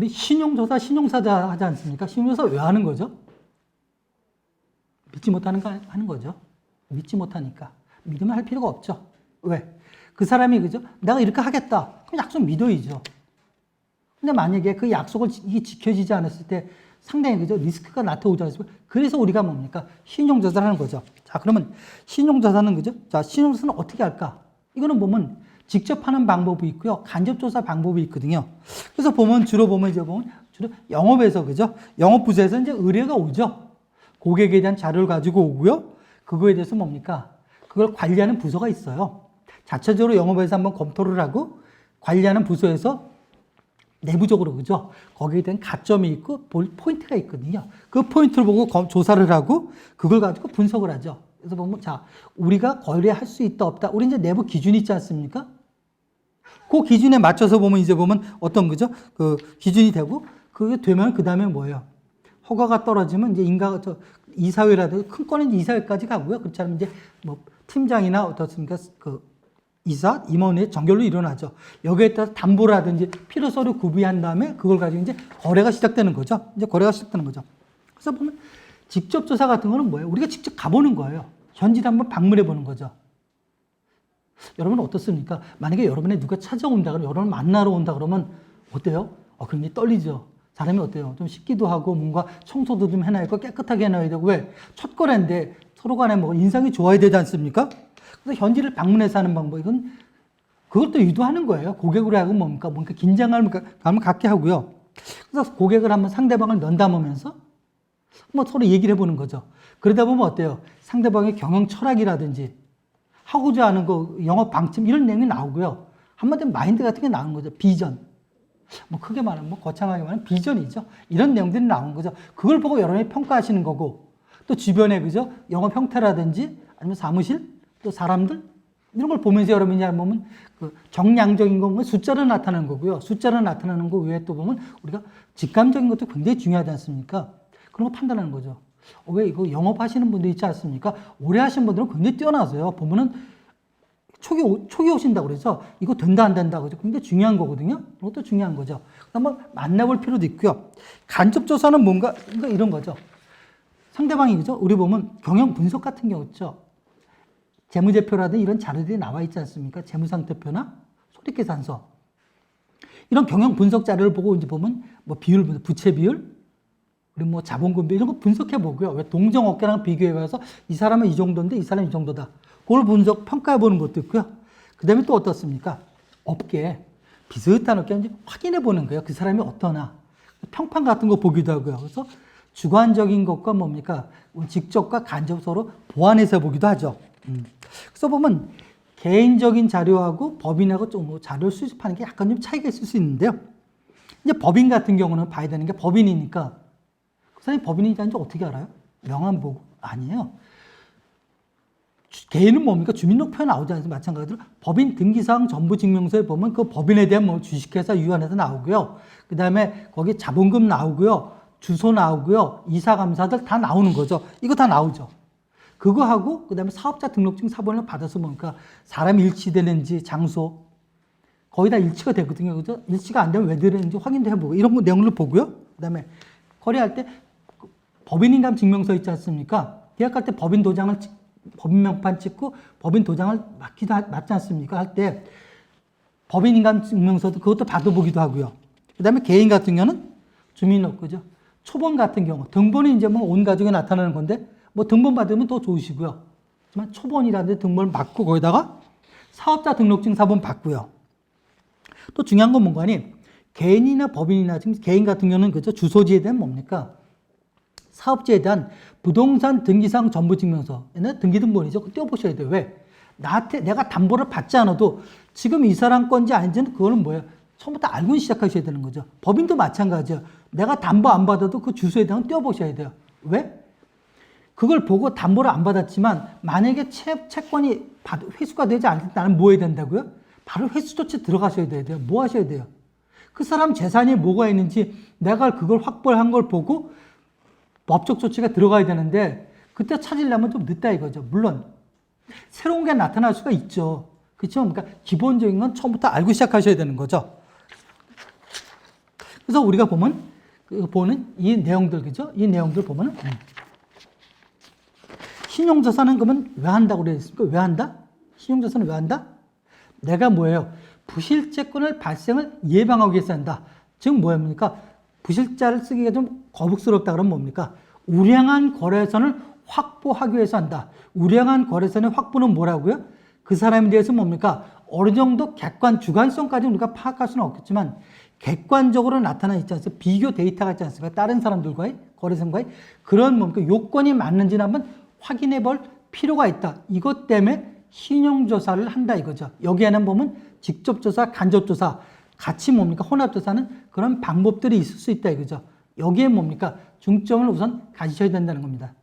우리 신용조사, 신용사자 하지 않습니까? 신용조사 왜 하는 거죠? 믿지 못하는 거 하는 거죠. 믿지 못하니까. 믿으면 할 필요가 없죠. 왜? 그 사람이 그죠? 내가 이렇게 하겠다. 그럼 약속 믿어야죠. 근데 만약에 그 약속을 이게 지켜지지 않았을 때 상당히 그죠? 리스크가 나타오지 않습니까? 그래서 우리가 뭡니까? 신용조사를 하는 거죠. 자, 그러면 신용조사는 그죠? 자, 신용조사는 어떻게 할까? 이거는 보면 직접 하는 방법이 있고요. 간접조사 방법이 있거든요. 그래서 보면 주로 주로 영업에서 그죠? 영업부서에서 이제 의뢰가 오죠. 고객에 대한 자료를 가지고 오고요. 그거에 대해서 뭡니까? 그걸 관리하는 부서가 있어요. 자체적으로 영업에서 한번 검토를 하고 관리하는 부서에서 내부적으로 그죠? 거기에 대한 가점이 있고 포인트가 있거든요. 그 포인트를 보고 조사를 하고 그걸 가지고 분석을 하죠. 그래서 보면 자, 우리가 거래할 수 있다 없다. 우리 이제 내부 기준이 있지 않습니까? 그 기준에 맞춰서 보면 이제 보면 어떤 거죠? 그 기준이 되고 그게 되면 그 다음에 뭐예요? 허가가 떨어지면 이제 이사회라든지 큰 건은 이사회까지 가고요. 그렇지 않으면 이제 뭐 팀장이나 어떻습니까? 그 이사, 임원의 정결로 일어나죠. 여기에 따라서 담보라든지 필요 서류 구비한 다음에 그걸 가지고 이제 거래가 시작되는 거죠. 이제 거래가 시작되는 거죠. 그래서 보면 직접 조사 같은 거는 뭐예요? 우리가 직접 가보는 거예요. 현지를 한번 방문해 보는 거죠. 여러분은 어떻습니까? 만약에 여러분의 누가 찾아온다 그러면 여러분을 만나러 온다 그러면 어때요? 굉장히 떨리죠. 사람이 어때요? 좀 씻기도 하고 뭔가 청소도 좀 해놔야 되고 깨끗하게 해놔야 되고 왜? 첫 거래인데 서로 간에 뭐 인상이 좋아야 되지 않습니까? 그래서 현지를 방문해서 하는 방법, 이건 그것도 유도하는 거예요. 고객으로 하고 뭔가 긴장감을 갖게 하고요. 그래서 고객을 한번 상대방을 면담하면서 뭐 서로 얘기를 해보는 거죠. 그러다 보면 어때요? 상대방의 경영 철학이라든지 하고자 하는 거, 영업 방침 이런 내용이 나오고요. 한마디로 마인드 같은 게 나오는 거죠. 비전. 뭐 크게 말하면 뭐 거창하게 말하면 비전이죠. 이런 내용들이 나오는 거죠. 그걸 보고 여러분이 평가하시는 거고 또 주변에 그죠? 영업 형태라든지 아니면 사무실 또 사람들 이런 걸 보면서 여러분이 보면 그 정량적인 건 숫자로 나타나는 거고요. 숫자로 나타나는 거 외에 또 보면 우리가 직감적인 것도 굉장히 중요하지 않습니까? 그런 거 판단하는 거죠. 왜 이거 영업하시는 분들 있지 않습니까? 오래 하신 분들은 굉장히 뛰어나서요. 보면은 초기 오신다고 그래서 이거 된다 안 된다 그죠? 굉장히 중요한 거거든요. 그것도 중요한 거죠. 한번 만나볼 필요도 있고요. 간접 조사는 뭔가 이런 거죠. 상대방이 그죠? 우리 보면 경영 분석 같은 경우 있죠. 재무제표라든지 이런 자료들이 나와 있지 않습니까? 재무상태표나 손익계산서. 이런 경영 분석 자료를 보고 이제 보면 뭐 비율, 부채 비율, 그리고 뭐 자본금 비율 이런 거 분석해 보고요. 왜 동종업계랑 비교해 봐서 이 사람은 이 정도인데 이 사람은 이 정도다. 그걸 분석, 평가해 보는 것도 있고요. 그 다음에 또 어떻습니까? 업계, 비슷한 업계 이제 확인해 보는 거예요. 그 사람이 어떠나. 평판 같은 거 보기도 하고요. 그래서 주관적인 것과 뭡니까? 직접과 간접 서로 보완해서 보기도 하죠. 그래서 보면 개인적인 자료하고 법인하고 좀 자료를 수집하는 게 약간 좀 차이가 있을 수 있는데요. 이제 법인 같은 경우는 봐야 되는 게 법인이니까 그 사람이 법인인지 아닌지 어떻게 알아요? 명함 보고? 아니에요. 개인은 뭡니까? 주민등록표에 나오지 않습니까? 마찬가지로 법인 등기사항 정보증명서에 보면 그 법인에 대한 뭐 주식회사 유한해서 나오고요. 그 다음에 거기 자본금 나오고요. 주소 나오고요. 이사감사들 다 나오는 거죠. 이거 다 나오죠. 그거 하고 그 다음에 사업자 등록증 사본을 받아서 보니까 사람이 일치되는지 장소 거의 다 일치가 되거든요. 그죠? 일치가 안 되면 왜 되는지 확인도 해보고 이런 거 내용을 보고요. 그 다음에 거래할 때 법인인감 증명서 있지 않습니까? 계약할 때 법인 도장을 법인 명판 찍고 법인 도장을 맞지 않습니까? 할 때 법인인감 증명서도 그것도 받아보기도 하고요. 그 다음에 개인 같은 경우는 주민등록, 그죠? 초본 같은 경우 등본이 이제 뭐 온 가족에 나타나는 건데 뭐 등본 받으면 더 좋으시고요. 하지만 초본이라든지 등본을 받고 거기다가 사업자 등록증 사본 받고요. 또 중요한 건 뭔가니 개인이나 법인이나 지금 개인 같은 경우는 그죠? 주소지에 대한 뭡니까? 사업지에 대한 부동산 등기사항 정보증명서에는 등기등본이죠. 그거 떼어보셔야 돼요. 왜? 내가 담보를 받지 않아도 지금 이 사람 건지 아닌지는 그거는 뭐예요? 처음부터 알고 시작하셔야 되는 거죠. 법인도 마찬가지예요. 내가 담보 안 받아도 그 주소에 대한 떼어보셔야 돼요. 왜? 그걸 보고 담보를 안 받았지만 만약에 채권이 회수가 되지 않을 때 나는 뭐 해야 된다고요? 바로 회수 조치 들어가셔야 돼요. 뭐 하셔야 돼요? 그 사람 재산이 뭐가 있는지 내가 그걸 확보한 걸 보고 법적 조치가 들어가야 되는데 그때 찾으려면 좀 늦다 이거죠. 물론 새로운 게 나타날 수가 있죠. 그렇죠? 그러니까 기본적인 건 처음부터 알고 시작하셔야 되는 거죠. 그래서 우리가 보는 이 내용들, 그죠? 이 내용들 보면은, 신용조사는 그러면 왜 한다고 그랬습니까? 왜 한다? 신용조사는 왜 한다? 내가 뭐예요? 부실채권을 발생을 예방하기 위해서 한다. 즉, 뭐입니까? 부실자를 쓰기가 좀 거북스럽다 그러면 뭡니까? 우량한 거래선을 확보하기 위해서 한다. 우량한 거래선의 확보는 뭐라고요? 그 사람에 대해서 뭡니까? 어느 정도 주관성까지 우리가 파악할 수는 없겠지만, 객관적으로 나타나 있지 않습니까? 비교 데이터가 있지 않습니까? 다른 사람들과의 거래선과의 그런 뭡니까? 요건이 맞는지는 한번 확인해 볼 필요가 있다. 이것 때문에 신용조사를 한다 이거죠. 여기에는 보면 직접조사, 간접조사, 같이 뭡니까? 혼합조사는 그런 방법들이 있을 수 있다 이거죠. 여기에 뭡니까? 중점을 우선 가지셔야 된다는 겁니다.